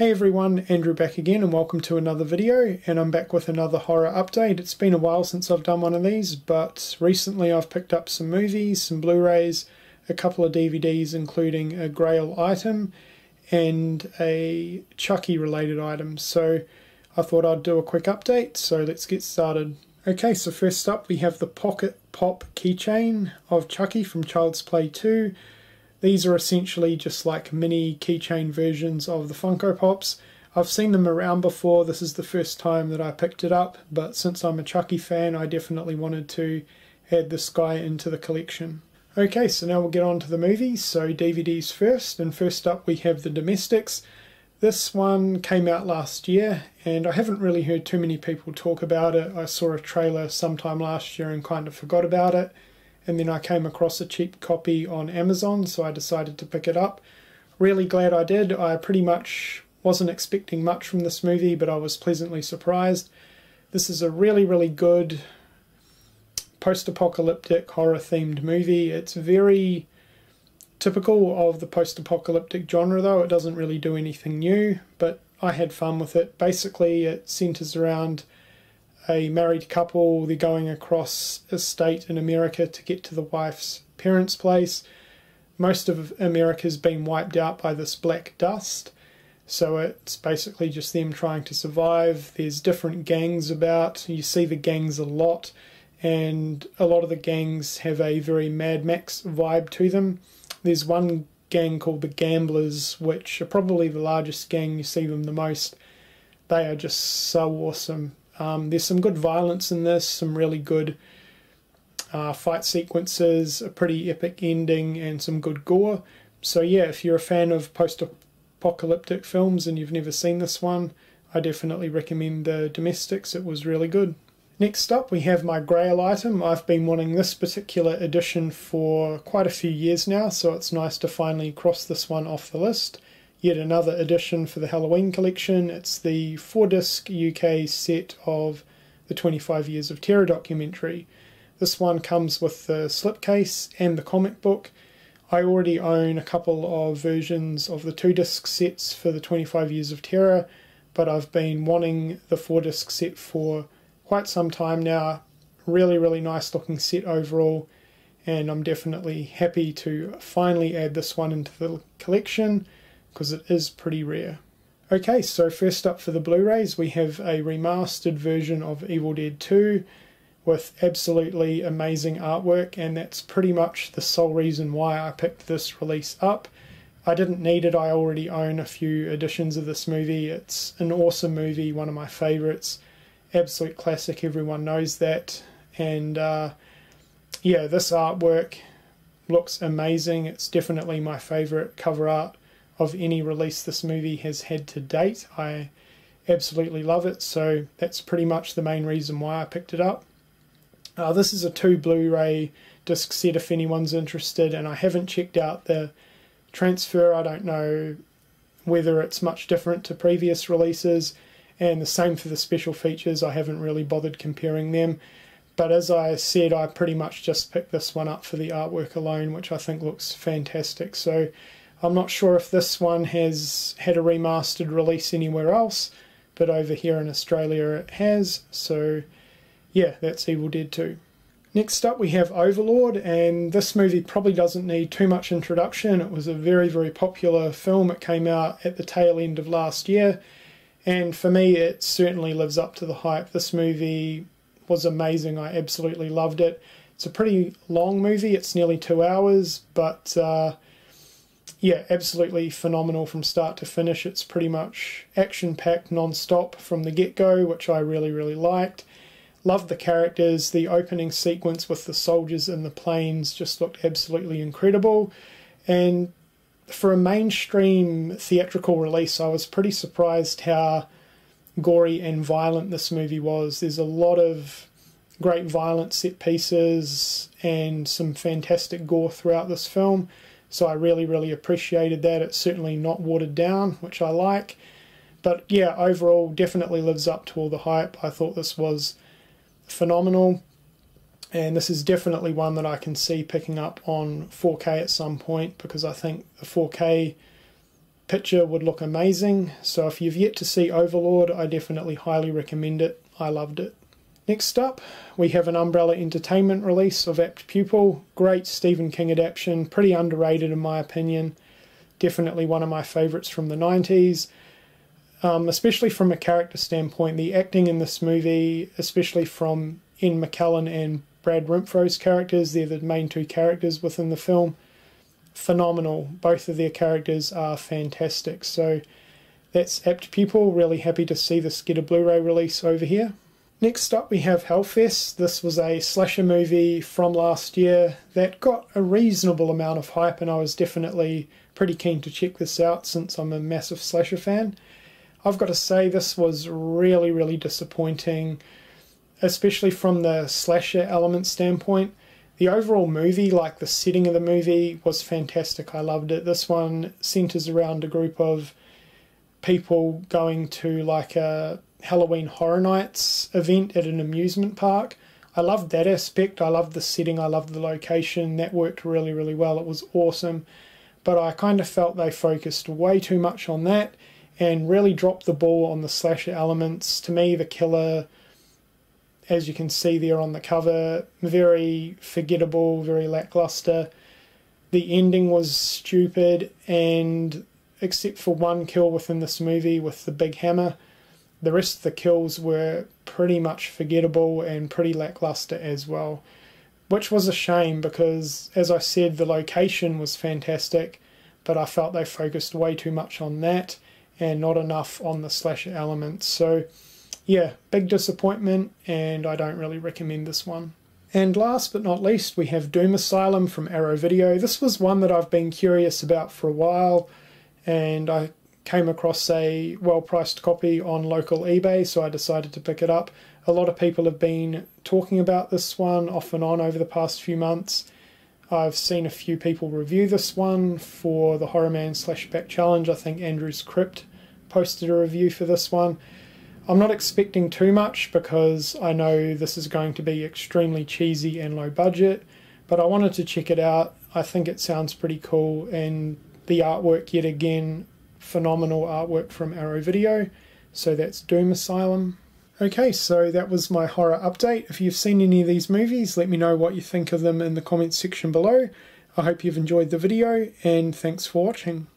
Hey everyone, Andrew back again and welcome to another video, and I'm back with another horror update. It's been a while since I've done one of these, but recently I've picked up some movies, some Blu-rays, a couple of DVDs including a Grail Item and a Chucky related item, so I thought I'd do a quick update, so let's get started. Okay, so first up we have the Pocket Pop Keychain of Chucky from Child's Play 2. These are essentially just like mini keychain versions of the Funko Pops. I've seen them around before, this is the first time that I picked it up, but since I'm a Chucky fan I definitely wanted to add this guy into the collection. Okay, so now we'll get on to the movies, so DVDs first, and first up we have The Domestics. This one came out last year, and I haven't really heard too many people talk about it. I saw a trailer sometime last year and kind of forgot about it. And then I came across a cheap copy on Amazon, so I decided to pick it up. Really glad I did. I pretty much wasn't expecting much from this movie, but I was pleasantly surprised. This is a really good post-apocalyptic horror-themed movie. It's very typical of the post-apocalyptic genre though. It doesn't really do anything new, but I had fun with it. Basically, it centers around a married couple. They're going across a state in America to get to the wife's parents' place. Most of America's been wiped out by this black dust, so it's basically just them trying to survive. There's different gangs about. You see the gangs a lot, and a lot of the gangs have a very Mad Max vibe to them. There's one gang called the Gamblers, which are probably the largest gang. You see them the most. They are just so awesome. There's some good violence in this, some really good fight sequences, a pretty epic ending, and some good gore. So yeah, if you're a fan of post-apocalyptic films and you've never seen this one, I definitely recommend The Domestics. It was really good. Next up we have my Grail Item. I've been wanting this particular edition for quite a few years now, so it's nice to finally cross this one off the list. Yet another edition for the Halloween collection. It's the 4-disc UK set of the 25 Years of Terror documentary. This one comes with the slipcase and the comic book. I already own a couple of versions of the 2-disc sets for the 25 Years of Terror, but I've been wanting the 4-disc set for quite some time now. Really nice looking set overall, and I'm definitely happy to finally add this one into the collection, because it is pretty rare. Okay, so first up for the Blu-rays we have a remastered version of Evil Dead 2 with absolutely amazing artwork, and that's pretty much the sole reason why I picked this release up. I didn't need it, I already own a few editions of this movie. It's an awesome movie, one of my favourites, absolute classic, everyone knows that, and yeah, this artwork looks amazing. It's definitely my favourite cover art of any release this movie has had to date. I absolutely love it, so that's pretty much the main reason why I picked it up. This is a 2 Blu-ray disc set if anyone's interested, and I haven't checked out the transfer. I don't know whether it's much different to previous releases, and the same for the special features. I haven't really bothered comparing them, but as I said, I pretty much just picked this one up for the artwork alone, which I think looks fantastic. So I'm not sure if this one has had a remastered release anywhere else, but over here in Australia it has, so yeah, that's Evil Dead 2. Next up we have Overlord, and this movie probably doesn't need too much introduction. It was a very popular film. It came out at the tail end of last year, and for me it certainly lives up to the hype. This movie was amazing, I absolutely loved it. It's a pretty long movie, it's nearly 2 hours, but yeah, absolutely phenomenal from start to finish. It's pretty much action-packed non-stop from the get-go, which I really liked. Loved the characters. The opening sequence with the soldiers in the planes just looked absolutely incredible. And for a mainstream theatrical release, I was pretty surprised how gory and violent this movie was. There's a lot of great violent set pieces and some fantastic gore throughout this film. So I really appreciated that. It's certainly not watered down, which I like. But yeah, overall definitely lives up to all the hype. I thought this was phenomenal. And this is definitely one that I can see picking up on 4K at some point, because I think the 4K picture would look amazing. So if you've yet to see Overlord, I definitely highly recommend it. I loved it. Next up, we have an Umbrella Entertainment release of Apt Pupil. Great Stephen King adaptation, pretty underrated in my opinion. Definitely one of my favourites from the 90s. Especially from a character standpoint, the acting in this movie, especially from Ian McKellen and Brad Renfro's characters, they're the main two characters within the film, phenomenal. Both of their characters are fantastic. So that's Apt Pupil. Really happy to see this get a Blu-ray release over here. Next up we have Hellfest. This was a slasher movie from last year that got a reasonable amount of hype, and I was definitely pretty keen to check this out since I'm a massive slasher fan. I've got to say this was really disappointing, especially from the slasher element standpoint. The overall movie, like the setting of the movie, was fantastic. I loved it. This one centers around a group of people going to like a Halloween Horror Nights event at an amusement park. I loved that aspect. I loved the setting. I loved the location. That worked really well. It was awesome. But I kind of felt they focused way too much on that and really dropped the ball on the slasher elements. To me, the killer, as you can see there on the cover, very forgettable, very lackluster. The ending was stupid, and except for one kill within this movie with the big hammer, the rest of the kills were pretty much forgettable and pretty lackluster as well, which was a shame because, as I said, the location was fantastic, but I felt they focused way too much on that and not enough on the slasher elements. So yeah, big disappointment, and I don't really recommend this one. And last but not least, we have Doom Asylum from Arrow Video. This was one that I've been curious about for a while, and I came across a well-priced copy on local eBay, so I decided to pick it up. A lot of people have been talking about this one off and on over the past few months. I've seen a few people review this one for the Horror Man /Back Challenge. I think Andrew's Crypt posted a review for this one. I'm not expecting too much because I know this is going to be extremely cheesy and low budget, but I wanted to check it out. I think it sounds pretty cool, and the artwork, yet again, phenomenal artwork from Arrow Video. So that's Doom Asylum. Okay, so that was my horror update. If you've seen any of these movies, let me know what you think of them in the comments section below. I hope you've enjoyed the video, and thanks for watching.